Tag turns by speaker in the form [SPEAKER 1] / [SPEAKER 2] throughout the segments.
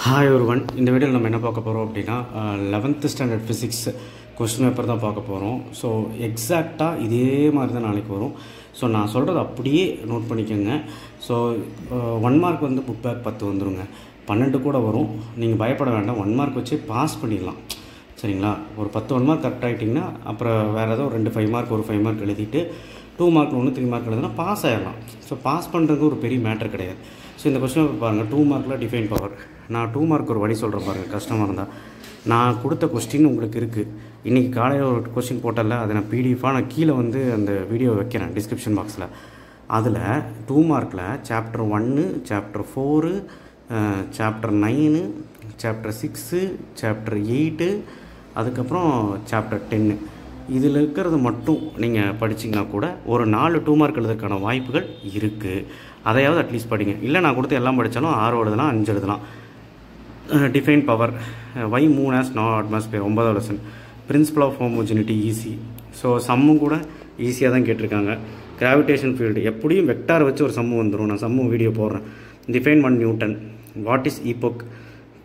[SPEAKER 1] Hi ஒருவன் இந்த வீடியோவில் நம்ம என்ன பார்க்க போகிறோம் அப்படின்னா 11th standard physics question paper தான் பார்க்க போகிறோம். ஸோ எக்ஸாக்டாக இதே மாதிரி தான் நாளைக்கு வரும். ஸோ நான் சொல்கிறது அப்படியே நோட் பண்ணிக்கோங்க. ஸோ 1 மார்க் வந்து புக் பேக் 10 வந்துடுங்க, 12 கூட வரும். நீங்கள் பயப்பட வேண்டாம், 1 மார்க் வச்சு பாஸ் பண்ணிடலாம். சரிங்களா? ஒரு 10 1 மார்க் கரெக்ட் ஆகிட்டிங்கன்னா அப்புறம் வேறு ஏதோ 2 5 மார்க் ஒரு 5 மார்க் எழுதிட்டு 2 மார்க் 1 3 மார்க் எழுதுனா பாஸ் ஆகிடலாம். ஸோ பாஸ் பண்ணுறது ஒரு பெரிய மேட்டர் கிடையாது. ஸோ இந்த கொஸ்டின் பேப்பர் பாருங்கள், 2 மார்க்கில் டிஃபைன் பவர். நான் 2 மார்க் ஒரு வழி சொல்கிறேன் பாருங்கள், கஷ்டமாக இருந்தால். நான் கொடுத்த கொஸ்டின் உங்களுக்கு இருக்குது. இன்றைக்கி காலையில் ஒரு கொஸ்டின் போட்டல, அதை நான் பிடிஎஃபாக நான் கீழே வந்து அந்த வீடியோ வைக்கிறேன் டிஸ்கிரிப்ஷன் பாக்ஸில். அதில் 2 மார்க்கில் chapter 1, chapter 4, chapter 9, chapter 6, chapter 8, அதுக்கப்புறம் சாப்டர் 10 இதில் இருக்கிறது மட்டும் நீங்கள் படிச்சிங்கன்னா கூட ஒரு 4 2 மார்க் எழுதுறதுக்கான வாய்ப்புகள் இருக்குது. அதையாவது அட்லீஸ்ட் படிங்க. இல்லை நான் கொடுத்து எல்லாம் படித்தாலும் 6 எழுதலாம், 5 எழுதலாம். Define power, why moon has no atmosphere 9வது lesson, principle of homogeneity easy. So சம்மும் கூட ஈஸியாக தான் கேட்டிருக்காங்க. கிராவிடேஷன் ஃபீல்டு எப்படியும் வெக்டார் வச்சு ஒரு சம்மு வந்துடும். நான் சம்மு வீடியோ போடுறேன். Define 1 newton, what is epoch,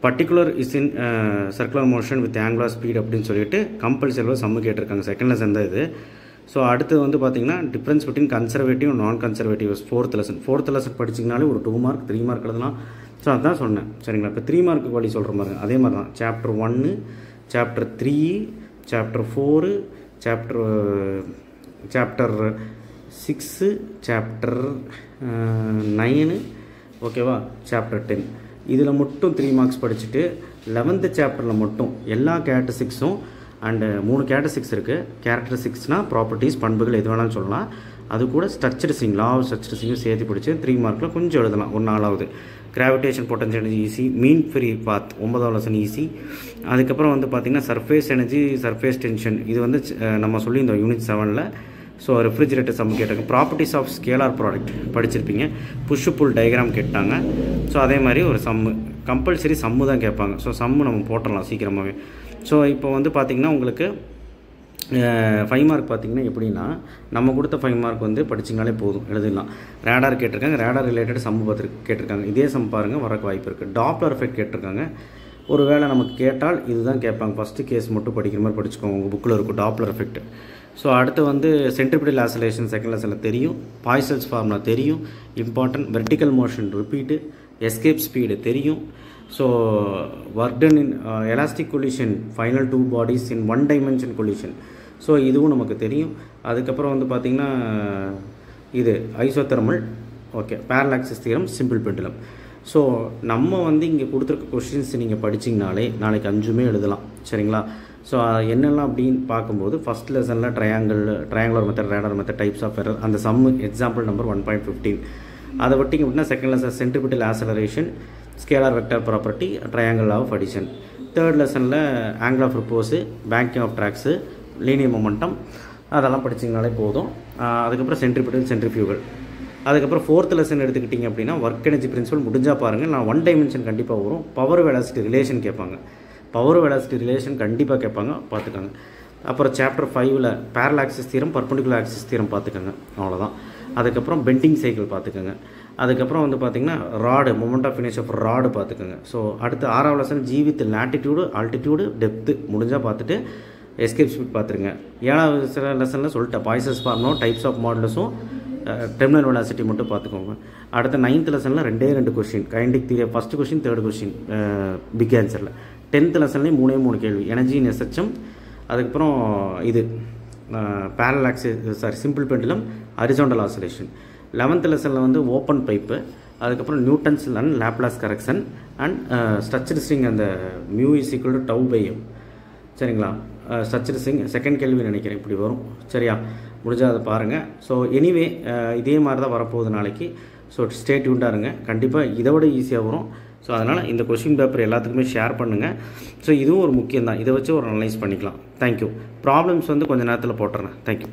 [SPEAKER 1] particular is in circular motion with angular speed அப்படின்னு சொல்லிட்டு கம்பல்சரிவாக சம்மு கேட்டிருக்காங்க. செகண்ட் லெசன் தான் இது. ஸோ அடுத்து வந்து பார்த்திங்கன்னா difference between conservative non conservative 4th lesson. 4th lesson படிச்சிங்கனாலே ஒரு 2 மார்க் 3 மார்க் எழுதலாம். ஸோ அதுதான் சொன்னேன். சரிங்களா? இப்போ 3 மார்க்கு வழி சொல்கிற மாதிரி அதே மாதிரி தான். Chapter 1, chapter 3, chapter 4, chapter 6, chapter 9, ஓகேவா, சாப்டர் 10 இதில் மட்டும் 3 மார்க்ஸ் படிச்சுட்டு 11th சாப்டரில் மட்டும் எல்லா கேரக்டரிஸ்டிக்ஸும் அண்டு 3 கேரக்டரிஸ்டிக்ஸ் இருக்குது. கேரக்டரிஸ்டிக்ஸ்னால் ப்ராப்பர்ட்டிஸ், பண்புகள் எது வேணாலும் சொல்லலாம். அது கூட ஸ்ட்ரக்சர்ஸிங், லா ஆஃப் ஸ்ட்ரக்சர்ஸிங்கும் சேர்த்து படித்து 3 மார்க்கில் கொஞ்சம் எழுதலாம். ஒரு 4வது gravitation potential energy easy, mean free path 9வது லெசன் ஈஸி. அதுக்கப்புறம் வந்து பார்த்திங்கன்னா சர்ஃபேஸ் எனர்ஜி, சர்ஃபேஸ் டென்ஷன் இது வந்து நம்ம சொல்லியிருந்தோம் யூனிட் 7ல். ஸோ ரெஃப்ரிஜரேட்டர் சம் கேட்டாங்க. ப்ராப்பர்ட்டிஸ் ஆஃப் ஸ்கேலார் ப்ராடக்ட் படிச்சிருப்பீங்க. புஷ் புல் டயக்ராம் கேட்டாங்க. ஸோ அதே மாதிரி ஒரு சம்மு, கம்பல்சரி சம்மு தான் கேட்பாங்க. ஸோ சம்மு நம்ம போட்டுடலாம் சீக்கிரமாகவே. ஸோ இப்போ வந்து பார்த்திங்கன்னா உங்களுக்கு 5 மார்க் பார்த்திங்கன்னா எப்படின்னா நம்ம கொடுத்த 5 மார்க் வந்து படிச்சிங்கனாலே போதும், எழுதிடலாம். ரேடார் கேட்டிருக்காங்க, ரேடார் ரிலேட்டட் சம்மு கேட்டிருக்காங்க. இதே சம் பாருங்கள், வரக்கு வாய்ப்பு இருக்குது. டாப்ளர் எஃபெக்ட் கேட்டிருக்காங்க. ஒரு வேளை நமக்கு கேட்டால் இதுதான் கேட்பாங்க. ஃபஸ்ட்டு கேஸ் மட்டும் படிக்கிற மாதிரி படிச்சுக்கோங்க, உங்கள் புக்கில் இருக்கும் டாப்ளர் எஃபெக்ட். ஸோ அடுத்து வந்து சென்ட்ரிபிட்டல் ஆசிலேஷன் செகண்ட் லெசனில் தெரியும். பாய்சல்ஸ் ஃபார்முலா தெரியும், important. Vertical motion repeat, escape speed தெரியும். So work done in elastic collision, final 2 bodies in 1 dimension collision. So இதுவும் நமக்கு தெரியும். அதுக்கப்புறம் வந்து பார்த்திங்கன்னா இது isothermal, okay, parallel axis theorem, simple pendulum. So நம்ம வந்து இங்கே கொடுத்துருக்க கொஷின்ஸ் நீங்கள் படிச்சிங்கனாலே நாளைக்கு 5மே எழுதலாம். சரிங்களா? ஸோ என்னெல்லாம் அப்படின்னு பார்க்கும்போது ஃபஸ்ட் லெசனில் triangular method, radar method, types of error, அந்த சம்மு எக்ஸாம்பிள் நம்பர் 1.15. அதை விட்டிங்க அப்படின்னா second lesson centripetal acceleration, scalar vector property, triangle of addition. Third லெசனில் angle of repose, banking of tracks, linear momentum, அதெல்லாம் படிச்சிங்கனாலே போதும். அதுக்கப்புறம் சென்ட்ரிபிட்டல், சென்ட்ரிஃபியூகல். அதுக்கப்புறம் 4th லெசன் எடுத்துக்கிட்டிங்க அப்படின்னா ஒர்க் எனர்ஜி பிரின்சிபல் முடிஞ்சால் பாருங்கள். நான் 1 டைமென்ஷன் கண்டிப்பாக வரும். பவர் வெலாசிட்டி ரிலேஷன் கேட்பாங்க. பவர் வெலாசிட்டி ரிலேஷன் கண்டிப்பாக கேட்பாங்க, பார்த்துக்கோங்க. அப்புறம் சாப்டர் 5ல் parallel axis theorem, perpendicular axis theorem பார்த்துக்கோங்க, அவ்வளோதான். அதுக்கப்புறம் பெண்டிங் சைக்கிள் பார்த்துக்கோங்க. அதுக்கப்புறம் வந்து பார்த்திங்கன்னா rod, moment of finish of rod பார்த்துக்கோங்க. ஸோ அடுத்து 6வது lesson g with latitude, altitude, depth முடிஞ்சால் பார்த்துட்டு எஸ்கேப் ஸ்பீட் பார்த்துருங்க. 7வது லெசனில் சொல்லிட்டேன், பாய்சல்ஸ் ஃபார்முலா, டைப்ஸ் ஆஃப் மாடுலஸும் டெர்மினல் வெலாசிட்டி மட்டும் பார்த்துக்கோங்க. அடுத்த 9th லெசனில் 2 question, kinetic theory, first question, third question big ஆன்சரில். 10th லெசன்லேயும் 3 கேள்வி, எனர்ஜி இன் எஸ்ஹெச்எம், அதுக்கப்புறம் இது பேரலாக்சிஸ் simple pendulum, horizontal oscillation. 11th லெசனில் வந்து ஓப்பன் பைப்பு, அதுக்கப்புறம் Newton's and Laplace correction and stretched string, அந்த mu is equal to tau by M. சரிங்களா? ஸ்ட்ரக்சர் ஸ்ட்ரிங் செகண்ட் கேள்வி நினைக்கிறேன் இப்படி வரும். சரியா? முடிஞ்சால் அதை பாருங்கள். ஸோ எனிவே இதே மாதிரி தான் வரப்போகுது நாளைக்கு. ஸோ ஸ்டே டியூன்டாக இருங்க, கண்டிப்பாக இதை விட ஈஸியாக வரும். ஸோ அதனால் இந்த கொஸ்டின் பேப்பர் எல்லாத்துக்குமே ஷேர் பண்ணுங்கள். ஸோ இதுவும் ஒரு முக்கியம் தான், இதை வச்சு ஒரு அனலைஸ் பண்ணிக்கலாம். தேங்க்யூ. ப்ராப்ளம்ஸ் வந்து கொஞ்சம் நேரத்தில் போட்டுறேன். தேங்க்யூ.